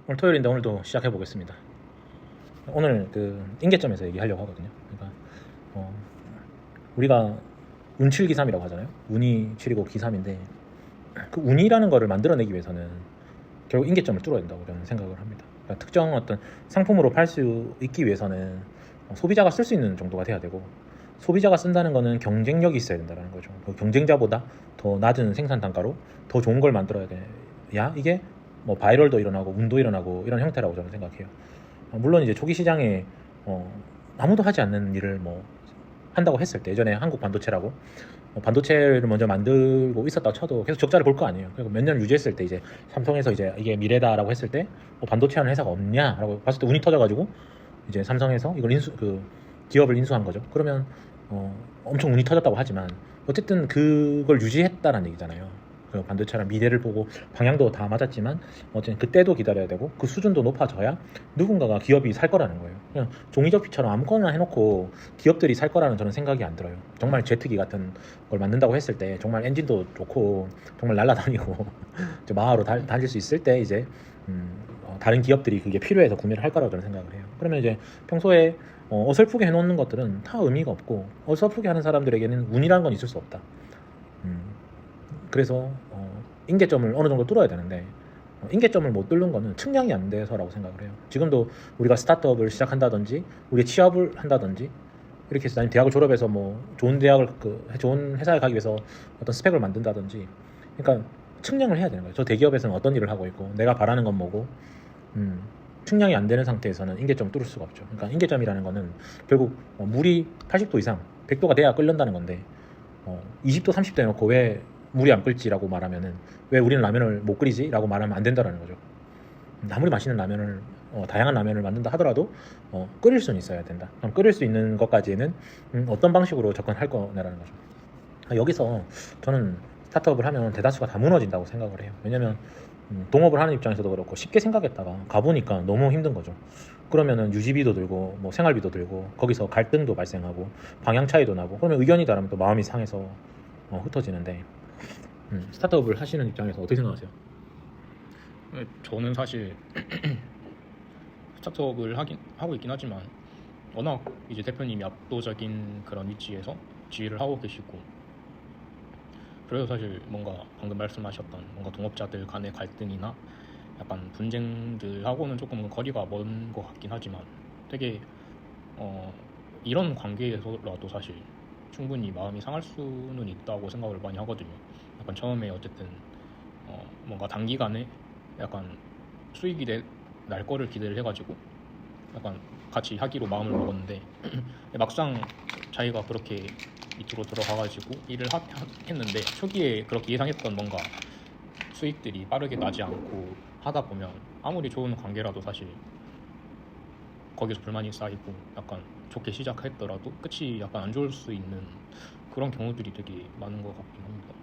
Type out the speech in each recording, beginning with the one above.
오늘 토요일인데 오늘도 시작해 보겠습니다. 오늘 그 인계점에서 얘기하려고 하거든요. 그러니까 우리가 운칠기삼이라고 하잖아요. 운이 7이고 기삼인데 그 운이라는 거를 만들어내기 위해서는 결국 인계점을 뚫어야 된다고 저는 생각을 합니다. 그러니까 특정 어떤 상품으로 팔 수 있기 위해서는 소비자가 쓸 수 있는 정도가 돼야 되고, 소비자가 쓴다는 거는 경쟁력이 있어야 된다는 거죠. 그 경쟁자보다 더 낮은 생산 단가로 더 좋은 걸 만들어야 돼야 이게 뭐 바이럴도 일어나고 운도 일어나고 이런 형태라고 저는 생각해요. 물론 이제 초기 시장에 아무도 하지 않는 일을 뭐 한다고 했을 때, 예전에 한국 반도체라고 반도체를 먼저 만들고 있었다 쳐도 계속 적자를 볼 거 아니에요. 그리고 몇 년 유지했을 때 이제 삼성에서 이제 이게 미래다라고 했을 때 반도체 하는 회사가 없냐라고 봤을 때 운이 터져가지고 이제 삼성에서 이걸 기업을 인수한 거죠. 그러면 엄청 운이 터졌다고 하지만 어쨌든 그걸 유지했다는 얘기잖아요. 그 반도체랑 미래를 보고 방향도 다 맞았지만 어쨌든 그때도 기다려야 되고 그 수준도 높아져야 누군가가 기업이 살 거라는 거예요. 그냥 종이접기처럼 아무거나 해놓고 기업들이 살 거라는 저는 생각이 안 들어요. 정말 제트기 같은 걸 만든다고 했을 때 정말 엔진도 좋고 정말 날아다니고 마하로 달릴 수 있을 때 이제 다른 기업들이 그게 필요해서 구매를 할 거라고 저는 생각을 해요. 그러면 이제 평소에 어설프게 해놓는 것들은 다 의미가 없고, 어설프게 하는 사람들에게는 운이라는 건 있을 수 없다. 그래서 인계점을 어느 정도 뚫어야 되는데 인계점을 못 뚫는 거는 측량이 안 돼서라고 생각을 해요. 지금도 우리가 스타트업을 시작한다든지 우리 취업을 한다든지 이렇게 해서 아니면 대학을 졸업해서 뭐 좋은 대학을 좋은 회사에 가기 위해서 어떤 스펙을 만든다든지, 그러니까 측량을 해야 되는 거예요. 저 대기업에서는 어떤 일을 하고 있고 내가 바라는 건 뭐고, 측량이 안 되는 상태에서는 인계점을 뚫을 수가 없죠. 그러니까 인계점이라는 거는 결국 물이 80도 이상 100도가 돼야 끓는다는 건데 20도 30도 해놓고 왜 물이 안 끓지라고 말하면은, 왜 우리는 라면을 못 끓이지? 라고 말하면 안 된다는 거죠. 아무리 맛있는 라면을 다양한 라면을 만든다 하더라도 끓일 수는 있어야 된다. 그럼 끓일 수 있는 것까지는 어떤 방식으로 접근할 거냐라는 거죠. 여기서 저는 스타트업을 하면 대다수가 다 무너진다고 생각을 해요. 왜냐면 동업을 하는 입장에서도 그렇고 쉽게 생각했다가 가보니까 너무 힘든 거죠. 그러면은 유지비도 들고 뭐 생활비도 들고 거기서 갈등도 발생하고 방향 차이도 나고, 그러면 의견이 다르면 또 마음이 상해서 흩어지는데, 스타트업을 하시는 입장에서 어떻게 생각하세요? 저는 사실 스타트업을 하고 있긴 하지만 워낙 이제 대표님이 압도적인 그런 위치에서 지휘를 하고 계시고, 그래서 사실 뭔가 방금 말씀하셨던 뭔가 동업자들 간의 갈등이나 약간 분쟁들하고는 조금 거리가 먼 것 같긴 하지만, 되게 이런 관계에서라도 사실 충분히 마음이 상할 수는 있다고 생각을 많이 하거든요. 약간 처음에 어쨌든 뭔가 단기간에 약간 수익이 날 거를 기대를 해가지고 약간 같이 하기로 마음을 먹었는데 막상 자기가 그렇게 밑으로 들어가가지고 일을 했는데 초기에 그렇게 예상했던 뭔가 수익들이 빠르게 나지 않고 하다 보면 아무리 좋은 관계라도 사실 거기서 불만이 쌓이고 약간 좋게 시작했더라도 끝이 약간 안 좋을 수 있는 그런 경우들이 되게 많은 것 같긴 합니다.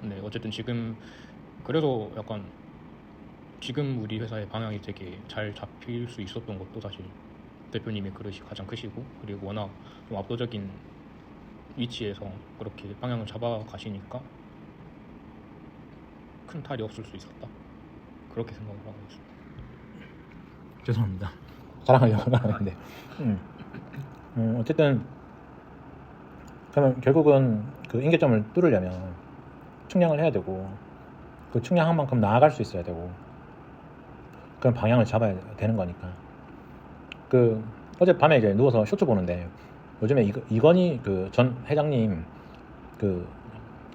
근데 어쨌든 지금 그래서 약간 지금 우리 회사의 방향이 되게 잘 잡힐 수 있었던 것도 사실 대표님의 그릇이 가장 크시고, 그리고 워낙 좀 압도적인 위치에서 그렇게 방향을 잡아가시니까 큰 탈이 없을 수 있었다, 그렇게 생각을 하고 있습니다. 죄송합니다. 자랑하려고 하는데 어쨌든 그러면 결국은 그 인계점을 뚫으려면 측량을 해야 되고, 그 측량한 만큼 나아갈 수 있어야 되고, 그런 방향을 잡아야 되는 거니까. 그 어젯밤에 이제 누워서 쇼츠 보는데 요즘에 이건희 그 전 회장님 그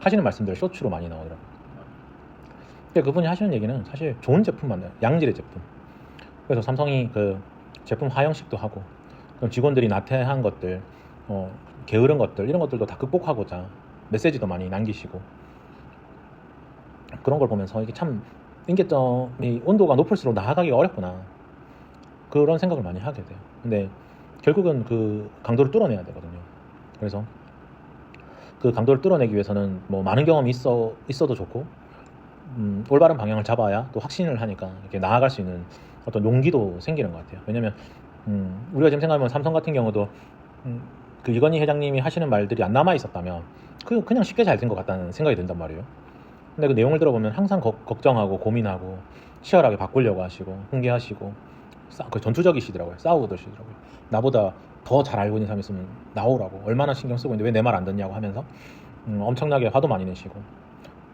하시는 말씀들 쇼츠로 많이 나오더라고요. 근데 그분이 하시는 얘기는 사실 좋은 제품 만드는, 양질의 제품. 그래서 삼성이 그 제품 하형식도 하고, 그럼 직원들이 나태한 것들, 게으른 것들, 이런 것들도 다 극복하고자 메시지도 많이 남기시고, 그런 걸 보면서 이게 참 인계점이 온도가 높을수록 나아가기가 어렵구나, 그런 생각을 많이 하게 돼요. 근데 결국은 그 강도를 뚫어내야 되거든요. 그래서 그 강도를 뚫어내기 위해서는 뭐 많은 경험이 있어도 좋고, 올바른 방향을 잡아야 또 확신을 하니까 이렇게 나아갈 수 있는 어떤 용기도 생기는 것 같아요. 왜냐면 우리가 지금 생각하면 삼성 같은 경우도 그 이건희 회장님이 하시는 말들이 안 남아 있었다면 그냥 쉽게 잘 된 것 같다는 생각이 든단 말이에요. 근데 그 내용을 들어보면 항상 걱정하고 고민하고 치열하게 바꾸려고 하시고 훈계하시고 그 전투적이시더라고요. 싸우듯이더라고요. 나보다 더 잘 알고 있는 사람이 있으면 나오라고 얼마나 신경 쓰고 있는데 왜 내 말 안 듣냐고 하면서 엄청나게 화도 많이 내시고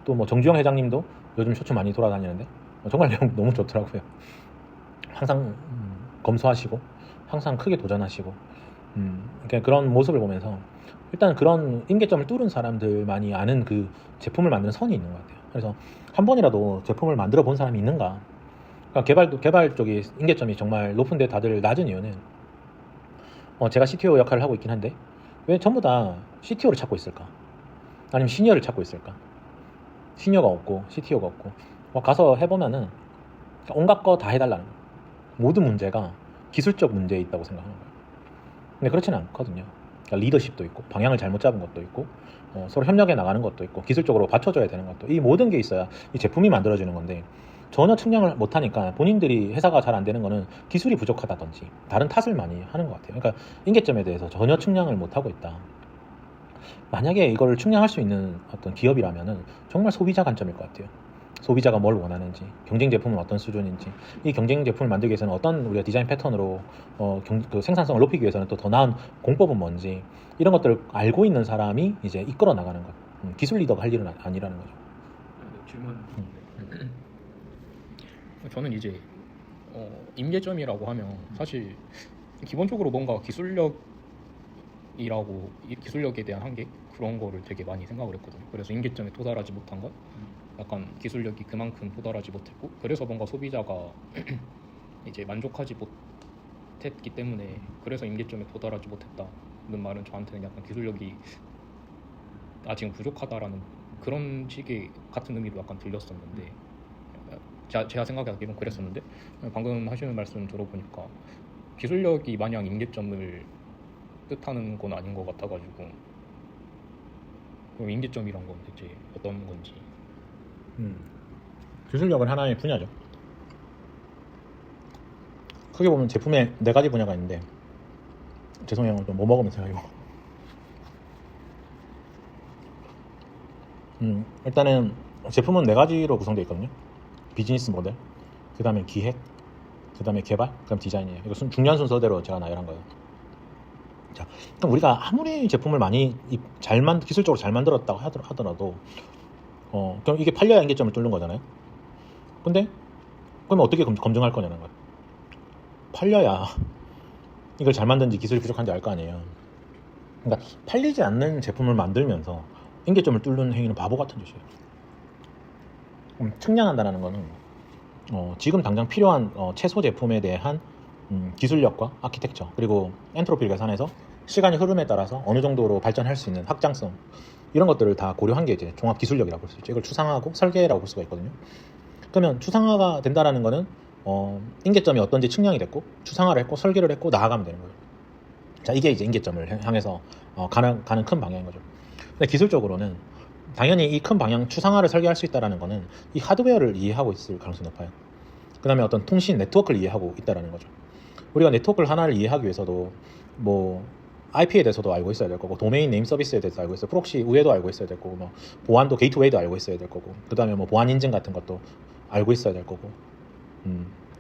또 뭐 정주영 회장님도 요즘 쇼츠 많이 돌아다니는데 정말 내용 너무 좋더라고요. 항상 검소하시고 항상 크게 도전하시고 그러니까 그런 모습을 보면서 일단 그런 임계점을 뚫은 사람들만이 아는 그 제품을 만드는 선이 있는 것 같아요. 그래서 한 번이라도 제품을 만들어 본 사람이 있는가? 그러니까 개발 쪽이 임계점이 정말 높은데 다들 낮은 이유는 제가 CTO 역할을 하고 있긴 한데 왜 전부 다 CTO를 찾고 있을까? 아니면 시니어를 찾고 있을까? 시니어가 없고 CTO가 없고 가서 해보면은 온갖 거 다 해달라는 거예요. 모든 문제가 기술적 문제에 있다고 생각하는 거예요. 근데 그렇지는 않거든요. 그러니까 리더십도 있고 방향을 잘못 잡은 것도 있고 서로 협력해 나가는 것도 있고 기술적으로 받쳐줘야 되는 것도 이 모든 게 있어야 이 제품이 만들어지는 건데 전혀 측량을 못하니까 본인들이 회사가 잘 안 되는 거는 기술이 부족하다든지 다른 탓을 많이 하는 것 같아요. 그러니까 임계점에 대해서 전혀 측량을 못하고 있다. 만약에 이걸 측량할 수 있는 어떤 기업이라면은 정말 소비자 관점일 것 같아요. 소비자가 뭘 원하는지, 경쟁 제품은 어떤 수준인지, 이 경쟁 제품을 만들기 위해서는 어떤 우리가 디자인 패턴으로 그 생산성을 높이기 위해서는 또 더 나은 공법은 뭔지 이런 것들을 알고 있는 사람이 이제 이끌어 나가는 것. 기술 리더가 할 일은 아니라는 거죠. 질문. 저는 이제 임계점이라고 하면 사실 기본적으로 뭔가 기술력에 대한 한계 그런 거를 되게 많이 생각을 했거든요. 그래서 임계점에 도달하지 못한 것, 약간 기술력이 그만큼 도달하지 못했고, 그래서 뭔가 소비자가 이제 만족하지 못했기 때문에 그래서 임계점에 도달하지 못했다는 말은 저한테는 약간 기술력이 지금 부족하다라는 그런 식의 같은 의미로 약간 들렸었는데, 제가 생각하기로는 그랬었는데 방금 하시는 말씀 들어보니까 기술력이 마냥 임계점을 뜻하는 건 아닌 것 같아가지고, 그럼 임계점이란 건 대체 어떤 건지. 기술력은 하나의 분야죠. 크게 보면 제품에 4가지 분야가 있는데 죄송해요. 좀 뭐 먹으면서 이거. 일단은 제품은 4가지로 구성되어 있거든요. 비즈니스 모델, 그 다음에 기획, 그 다음에 개발, 그 다음 디자인이에요. 이거 중요한 순서대로 제가 나열한 거예요. 자, 그럼 우리가 아무리 제품을 많이 기술적으로 잘 만들었다고 하더라도 그럼 이게 팔려야 임계점을 뚫는 거잖아요. 근데 그러면 어떻게 검증할 거냐는 거예요. 팔려야 이걸 잘 만든지 기술이 부족한지 알 거 아니에요. 그러니까 팔리지 않는 제품을 만들면서 임계점을 뚫는 행위는 바보 같은 짓이에요. 측량한다는 거는 지금 당장 필요한 최소 제품에 대한 기술력과 아키텍처 그리고 엔트로피 계산해서 시간이 흐름에 따라서 어느 정도로 발전할 수 있는 확장성 이런 것들을 다 고려한 게 이제 종합 기술력이라고 볼 수 있죠. 이걸 추상화하고 설계라고 볼 수가 있거든요. 그러면 추상화가 된다라는 거는 임계점이 어떤지 측량이 됐고 추상화를 했고 설계를 했고 나아가면 되는 거예요. 자, 이게 이제 임계점을 향해서 가는 큰 방향인 거죠. 근데 기술적으로는 당연히 이 큰 방향 추상화를 설계할 수 있다라는 거는 이 하드웨어를 이해하고 있을 가능성이 높아요. 그 다음에 어떤 통신 네트워크를 이해하고 있다라는 거죠. 우리가 네트워크를 하나를 이해하기 위해서도 뭐 IP에 대해서도 알고 있어야 될 거고 도메인 네임 서비스에 대해서 알고 있어요. 프록시 우회도 알고 있어야 될 거고 뭐 보안도 게이트웨이도 알고 있어야 될 거고 그 다음에 뭐 보안 인증 같은 것도 알고 있어야 될 거고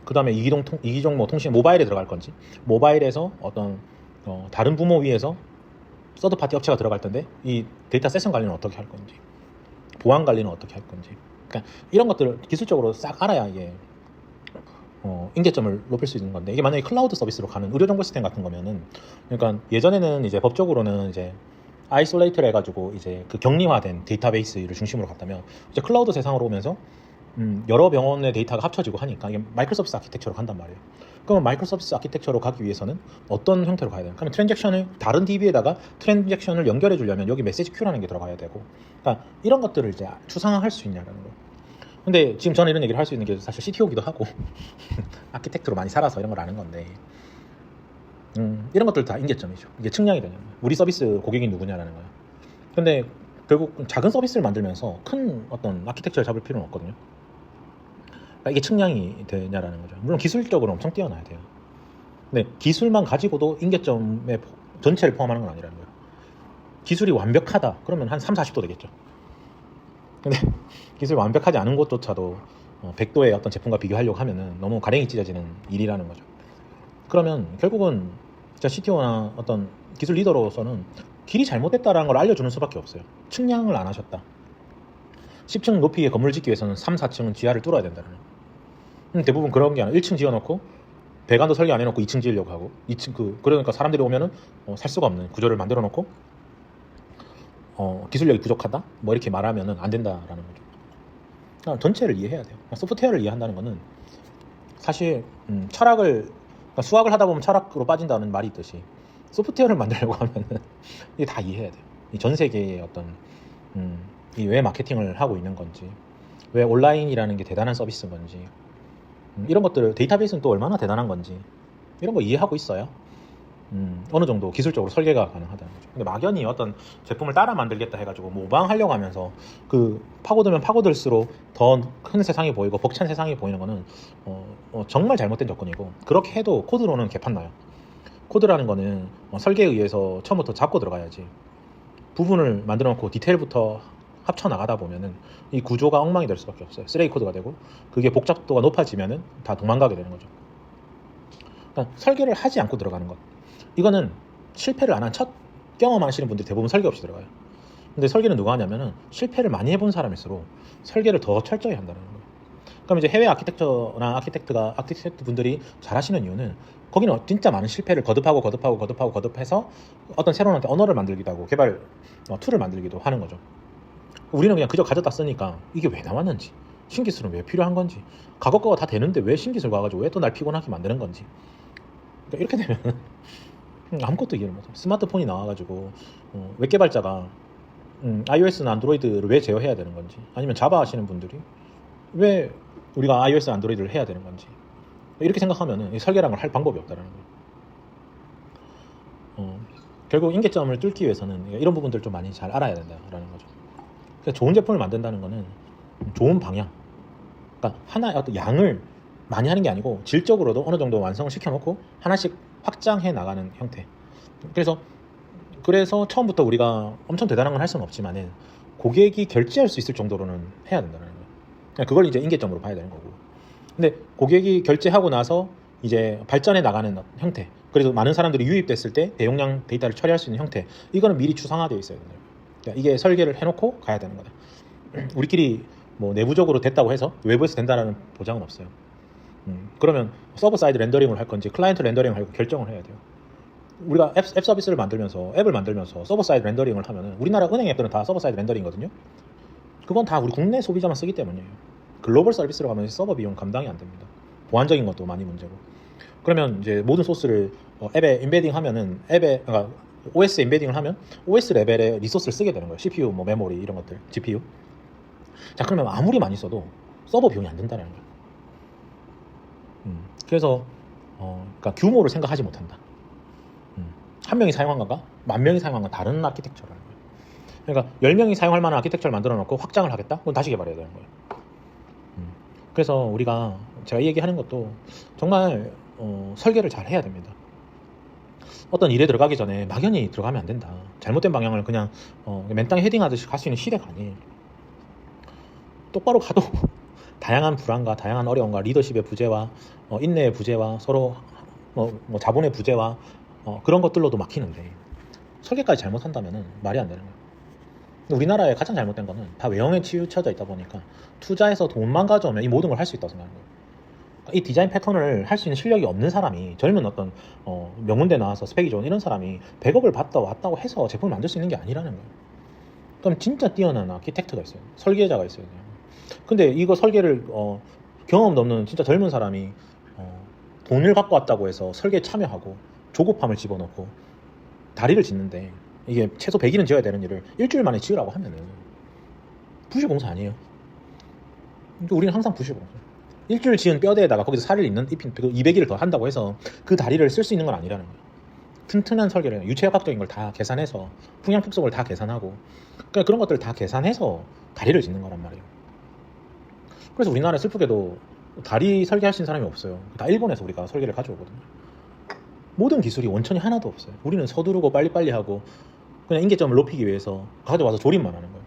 그 다음에 이기종 뭐 통신 모바일에 들어갈 건지 모바일에서 어떤 다른 부모 위에서 서드파티 업체가 들어갈 텐데 이 데이터 세션 관리는 어떻게 할 건지 보안 관리는 어떻게 할 건지 그러니까 이런 것들을 기술적으로 싹 알아야 이게 임계점을 높일 수 있는 건데 이게 만약에 클라우드 서비스로 가는 의료 정보 시스템 같은 거면은 그러니까 예전에는 이제 법적으로는 이제 아이솔레이트를 해가지고 이제 그 격리화된 데이터베이스를 중심으로 갔다면 이제 클라우드 세상으로 오면서 여러 병원의 데이터가 합쳐지고 하니까 이게 마이크로서비스 아키텍처로 간단 말이에요. 그러면 마이크로서비스 아키텍처로 가기 위해서는 어떤 형태로 가야 되나? 그러면 트랜잭션을 다른 DB에다가 트랜잭션을 연결해 주려면 여기 메시지 큐라는 게 들어가야 되고, 그러니까 이런 것들을 이제 추상화할 수 있냐라는 거. 근데 지금 저는 이런 얘기를 할 수 있는 게 사실 CTO기도 하고 아키텍트로 많이 살아서 이런 걸 아는 건데, 이런 것들 다 임계점이죠. 이게 측량이 되냐면 우리 서비스 고객이 누구냐라는 거예요. 근데 결국 작은 서비스를 만들면서 큰 어떤 아키텍처를 잡을 필요는 없거든요. 그러니까 이게 측량이 되냐라는 거죠. 물론 기술적으로 엄청 뛰어나야 돼요. 근데 기술만 가지고도 임계점의 전체를 포함하는 건 아니라는 거예요. 기술이 완벽하다 그러면 한 3, 40도 되겠죠. 근데 기술이 완벽하지 않은 곳조차도 100도의 어떤 제품과 비교하려고 하면은 너무 가랭이 찢어지는 일이라는 거죠. 그러면 결국은 진짜 CTO나 어떤 기술 리더로서는 길이 잘못됐다라는 걸 알려주는 수밖에 없어요. 측량을 안 하셨다. 10층 높이의 건물을 짓기 위해서는 3, 4층은 지하를 뚫어야 된다는 거예요. 대부분 그런 게 아니라 1층 지어놓고 배관도 설계 안 해놓고 2층 지으려고 하고 2층 그러니까 사람들이 오면은 살 수가 없는 구조를 만들어 놓고 기술력이 부족하다 뭐 이렇게 말하면은 안 된다라는 거죠. 그러니까 전체를 이해해야 돼요. 소프트웨어를 이해한다는 거는 사실 철학을 그러니까 수학을 하다 보면 철학으로 빠진다는 말이 있듯이 소프트웨어를 만들려고 하면은 이게 다 이해해야 돼요. 이 전 세계의 어떤 이 왜 마케팅을 하고 있는 건지, 왜 온라인이라는 게 대단한 서비스인 건지, 이런 것들 데이터베이스는 또 얼마나 대단한 건지 이런 거 이해하고 있어야 어느 정도 기술적으로 설계가 가능하다는 거죠. 근데 막연히 어떤 제품을 따라 만들겠다 해가지고 모방하려고 하면서 그 파고들면 파고들수록 더 큰 세상이 보이고 벅찬 세상이 보이는 거는 정말 잘못된 접근이고, 그렇게 해도 코드로는 개판 나요. 코드라는 거는 설계에 의해서 처음부터 잡고 들어가야지, 부분을 만들어 놓고 디테일부터 합쳐 나가다 보면은 이 구조가 엉망이 될 수밖에 없어요. 쓰레기 코드가 되고 그게 복잡도가 높아지면은 다 도망가게 되는 거죠. 그러니까 설계를 하지 않고 들어가는 것, 이거는 실패를 안 한 첫 경험하시는 분들이 대부분 설계 없이 들어가요. 근데 설계는 누가 하냐면은 실패를 많이 해본 사람일수록 설계를 더 철저히 한다는 거예요. 그럼 이제 해외 아키텍처나 아키텍트 분들이 잘하시는 이유는 거기는 진짜 많은 실패를 거듭해서 어떤 새로운 언어를 만들기도 하고 개발 툴을 만들기도 하는 거죠. 우리는 그냥 그저 가져다 쓰니까 이게 왜 나왔는지, 신기술은 왜 필요한 건지, 과거 거가 다 되는데 왜 신기술 와가지고 왜 또 날 피곤하게 만드는 건지. 그러니까 이렇게 되면 아무것도 이해를 못해요. 스마트폰이 나와가지고 웹 개발자가 iOS나 안드로이드를 왜 제어해야 되는 건지, 아니면 자바 하시는 분들이 왜 우리가 iOS, 안드로이드를 해야 되는 건지, 이렇게 생각하면 설계라는 걸 할 방법이 없다는 거예요. 결국 인계점을 뚫기 위해서는 이런 부분들을 좀 많이 잘 알아야 된다는 거죠. 그래서 좋은 제품을 만든다는 거는 좋은 방향, 그러니까 하나의 어떤 양을 많이 하는 게 아니고 질적으로도 어느 정도 완성을 시켜놓고 하나씩 확장해 나가는 형태. 그래서 처음부터 우리가 엄청 대단한 건 할 수는 없지만은 고객이 결제할 수 있을 정도로는 해야 된다는 거예요. 그러니까 그걸 이제 인계점으로 봐야 되는 거고. 근데 고객이 결제하고 나서 이제 발전해 나가는 형태, 그래도 많은 사람들이 유입됐을 때 대용량 데이터를 처리할 수 있는 형태, 이거는 미리 추상화되어 있어야 된다. 그러니까 이게 설계를 해놓고 가야 되는 거다. 우리끼리 뭐 내부적으로 됐다고 해서 외부에서 된다는 보장은 없어요. 그러면 서버 사이드 렌더링을 할 건지 클라이언트 렌더링을 할 건지 결정을 해야 돼요. 우리가 앱 서비스를 만들면서 앱을 만들면서 서버 사이드 렌더링을 하면은 우리나라 은행 앱들은 다 서버 사이드 렌더링이거든요. 그건 다 우리 국내 소비자만 쓰기 때문이에요. 글로벌 서비스로 가면 서버 비용 감당이 안 됩니다. 보안적인 것도 많이 문제고. 그러면 이제 모든 소스를 앱에 임베딩 하면은 그러니까 OS 임베딩을 하면 OS 레벨의 리소스를 쓰게 되는 거예요. CPU, 뭐 메모리 이런 것들, GPU. 자, 그러면 아무리 많이 써도 서버 비용이 안 된다는 거예요. 그래서 그러니까 규모를 생각하지 못한다. 한 명이 사용한 건가? 만 명이 사용한 건 다른 아키텍처라는 거예요. 그러니까 10명이 사용할 만한 아키텍처를 만들어 놓고 확장을 하겠다? 그건 다시 개발해야 되는 거예요. 그래서 우리가 제가 이 얘기하는 것도 정말 설계를 잘 해야 됩니다. 어떤 일에 들어가기 전에 막연히 들어가면 안 된다. 잘못된 방향을 그냥 맨땅에 헤딩하듯이 갈 수 있는 시대가 아니에요. 똑바로 가도 다양한 불안과 다양한 어려움과 리더십의 부재와 인내의 부재와 서로 뭐 자본의 부재와 그런 것들로도 막히는데 설계까지 잘못한다면 말이 안 되는 거예요. 우리나라의 가장 잘못된 거는 다 외형에 치우쳐져 있다 보니까 투자해서 돈만 가져오면 이 모든 걸 할 수 있다고 생각하는 거예요. 이 디자인 패턴을 할 수 있는 실력이 없는 사람이, 젊은 어떤 명문대 나와서 스펙이 좋은 이런 사람이 100억을 받다 왔다고 해서 제품을 만들 수 있는 게 아니라는 거예요. 그럼 진짜 뛰어난 아키텍트가 있어요. 설계자가 있어요. 근데 이거 설계를 경험도 없는 진짜 젊은 사람이 돈을 갖고 왔다고 해서 설계에 참여하고 조급함을 집어넣고 다리를 짓는데, 이게 최소 100일은 지어야 되는 일을 일주일 만에 지으라고 하면은 부실공사 아니에요. 우리는 항상 부실공사. 일주일 지은 뼈대에다가 거기서 살을 입힌 200일을 더 한다고 해서 그 다리를 쓸 수 있는 건 아니라는 거예요. 튼튼한 설계를, 유체역학적인 걸 다 계산해서 풍향폭속을 다 계산하고, 그러니까 그런 것들을 다 계산해서 다리를 짓는 거란 말이에요. 그래서 우리나라에 슬프게도 다리 설계하신 사람이 없어요. 다 일본에서 우리가 설계를 가져오거든요. 모든 기술이 원천이 하나도 없어요. 우리는 서두르고 빨리빨리 하고 그냥 인계점을 높이기 위해서 가져와서 조립만 하는 거예요.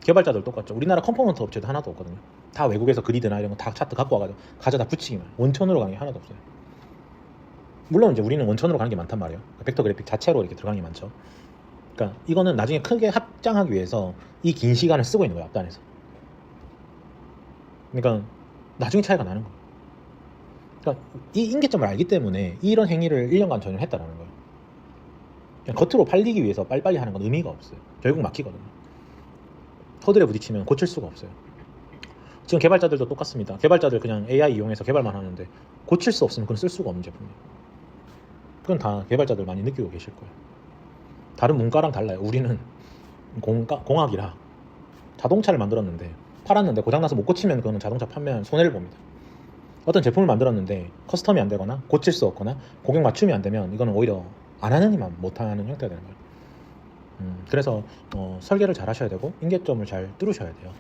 개발자들 똑같죠. 우리나라 컴포넌트 업체도 하나도 없거든요. 다 외국에서 그리드나 이런 거 다 차트 갖고 와가지고 가져다 붙이기만. 원천으로 가는 게 하나도 없어요. 물론 이제 우리는 원천으로 가는 게 많단 말이에요. 벡터 그래픽 자체로 이렇게 들어가는 게 많죠. 그러니까 이거는 나중에 크게 확장하기 위해서 이 긴 시간을 쓰고 있는 거예요, 앞단에서. 그러니까 나중에 차이가 나는 거예요. 그러니까 이 인계점을 알기 때문에 이런 행위를 1년간 전용했다라는 거예요. 그냥 겉으로 팔리기 위해서 빨리빨리 하는 건 의미가 없어요. 결국 막히거든요. 허들에 부딪히면 고칠 수가 없어요. 지금 개발자들도 똑같습니다. 개발자들 그냥 AI 이용해서 개발만 하는데 고칠 수 없으면 그건 쓸 수가 없는 제품이에요. 그건 다 개발자들 많이 느끼고 계실 거예요. 다른 문과랑 달라요. 우리는 공학이라 자동차를 만들었는데 팔았는데 고장나서 못 고치면 그거는 자동차 판매한 손해를 봅니다. 어떤 제품을 만들었는데 커스텀이 안 되거나 고칠 수 없거나 고객 맞춤이 안 되면 이거는 오히려 안 하는 이만 못하는 형태가 되는 거예요. 그래서 설계를 잘 하셔야 되고 인계점을 잘 뚫으셔야 돼요.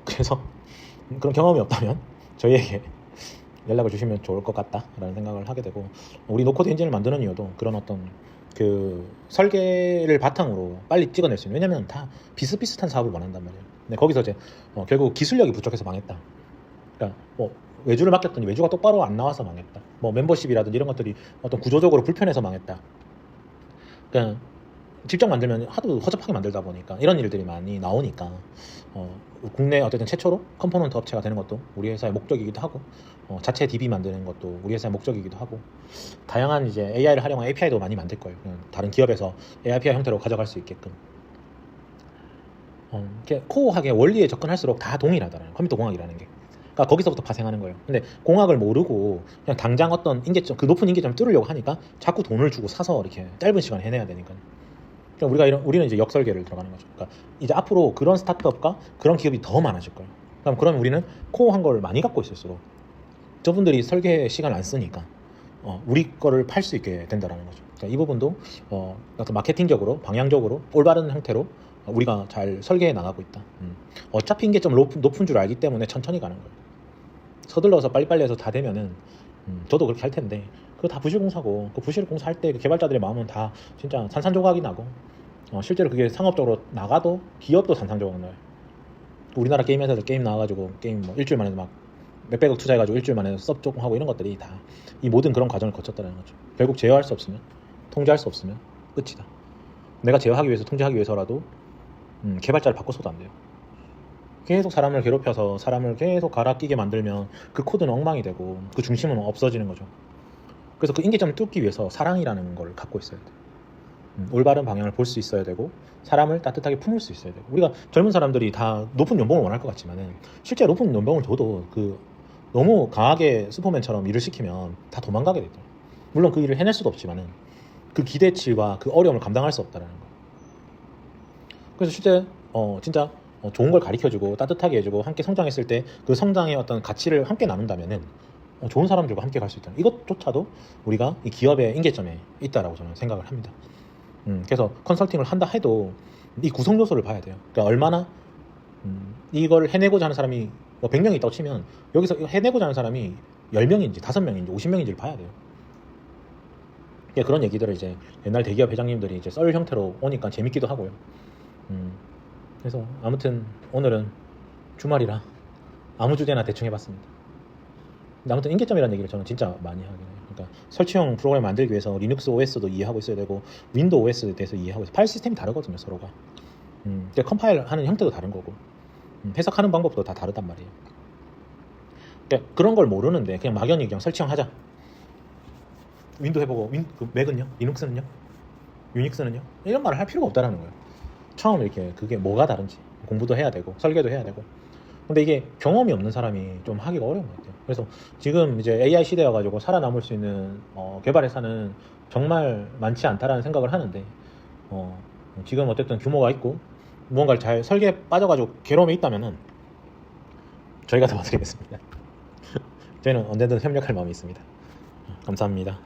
그래서 그런 경험이 없다면 저희에게 연락을 주시면 좋을 것 같다라는 생각을 하게 되고, 우리 노코드 엔진을 만드는 이유도 그런 어떤 그 설계를 바탕으로 빨리 찍어낼 수 있는, 왜냐면 다 비슷비슷한 사업을 원한단 말이에요. 근데 거기서 이제 결국 기술력이 부족해서 망했다. 그러니까 뭐 외주를 맡겼더니 외주가 똑바로 안 나와서 망했다. 뭐 멤버십이라든지 이런 것들이 어떤 구조적으로 불편해서 망했다. 그러니까 직접 만들면 하도 허접하게 만들다 보니까 이런 일들이 많이 나오니까 국내 어쨌든 최초로 컴포넌트 업체가 되는 것도 우리 회사의 목적이기도 하고, 자체 DB 만드는 것도 우리 회사의 목적이기도 하고, 다양한 이제 AI를 활용한 API도 많이 만들 거예요. 다른 기업에서 API 형태로 가져갈 수 있게끔. 이렇게 코어하게 원리에 접근할수록 다 동일하다는 컴퓨터 공학이라는 게. 그러니까 거기서부터 파생하는 거예요. 근데 공학을 모르고 그냥 당장 어떤 인계점, 그 높은 인계점을 뚫으려고 하니까 자꾸 돈을 주고 사서 이렇게 짧은 시간에 해내야 되니까. 그러니까 우리는 이제 역설계를 들어가는 거죠. 그러니까 이제 앞으로 그런 스타트업과 그런 기업이 더 많아질 거예요. 그럼 우리는 코어한 걸 많이 갖고 있을수록 저분들이 설계 시간을 안 쓰니까 우리 거를 팔 수 있게 된다라는 거죠. 그러니까 이 부분도 어떤 마케팅적으로 방향적으로 올바른 형태로 우리가 잘 설계해 나가고 있다. 어차피 인계점 높은 줄 알기 때문에 천천히 가는 거예요. 서둘러서 빨리빨리 해서 다 되면은 저도 그렇게 할 텐데 그거 다 부실공사고, 그 부실공사 할 때 그 개발자들의 마음은 다 진짜 산산조각이 나고, 실제로 그게 상업적으로 나가도 기업도 산산조각 나요. 우리나라 게임 회사들 게임 나와가지고 게임 뭐 일주일 만에 막 몇백억 투자해가지고 일주일 만에 섭 조금 하고 이런 것들이 다 이 모든 그런 과정을 거쳤다는 거죠. 결국 제어할 수 없으면, 통제할 수 없으면 끝이다. 내가 제어하기 위해서, 통제하기 위해서라도 개발자를 바꿔서도 안 돼요. 계속 사람을 괴롭혀서 사람을 계속 갈아 끼게 만들면 그 코드는 엉망이 되고 그 중심은 없어지는 거죠. 그래서 그 인계점을 뚫기 위해서 사랑이라는 걸 갖고 있어야 돼요. 올바른 방향을 볼 수 있어야 되고 사람을 따뜻하게 품을 수 있어야 되고, 우리가 젊은 사람들이 다 높은 연봉을 원할 것 같지만은 실제 높은 연봉을 줘도 그 너무 강하게 슈퍼맨처럼 일을 시키면 다 도망가게 되죠. 물론 그 일을 해낼 수도 없지만은 그 기대치와 그 어려움을 감당할 수 없다는 거. 그래서 실제 진짜 좋은 걸 가르쳐주고 따뜻하게 해주고 함께 성장했을 때 그 성장의 어떤 가치를 함께 나눈다면은 좋은 사람들과 함께 갈 수 있다는, 이것조차도 우리가 이 기업의 인계점에 있다라고 저는 생각을 합니다. 그래서 컨설팅을 한다 해도 이 구성 요소를 봐야 돼요. 그러니까 얼마나 이걸 해내고자 하는 사람이 뭐 100명이 있다고 치면 여기서 해내고자 하는 사람이 10명인지 5명인지 50명인지를 봐야 돼요. 그러니까 그런 얘기들을 이제 옛날 대기업 회장님들이 이제 썰 형태로 오니까 재밌기도 하고요. 그래서 아무튼 오늘은 주말이라 아무 주제나 대충 해봤습니다. 근데 아무튼 인계점이라는 얘기를 저는 진짜 많이 하긴 해요. 그러니까 설치형 프로그램 만들기 위해서 리눅스 OS도 이해하고 있어야 되고 윈도우 OS에 대해서 이해하고 있어요. 파일 시스템이 다르거든요, 서로가. 근데 컴파일 하는 형태도 다른 거고 해석하는 방법도 다 다르단 말이에요. 그러니까 그런 걸 모르는데 그냥 막연히 그냥 설치형 하자, 윈도우 해보고 그 맥은요? 리눅스는요? 유닉스는요? 이런 말을 할 필요가 없다라는 거예요. 처음 이렇게 그게 뭐가 다른지 공부도 해야 되고 설계도 해야 되고. 근데 이게 경험이 없는 사람이 좀 하기가 어려운 것 같아요. 그래서 지금 이제 AI 시대여가지고 살아남을 수 있는 개발 회사는 정말 많지 않다라는 생각을 하는데 지금 어쨌든 규모가 있고 무언가를 잘 설계에 빠져가지고 괴로움이 있다면은 저희가 도와드리겠습니다. 저희는 언제든 협력할 마음이 있습니다. 감사합니다.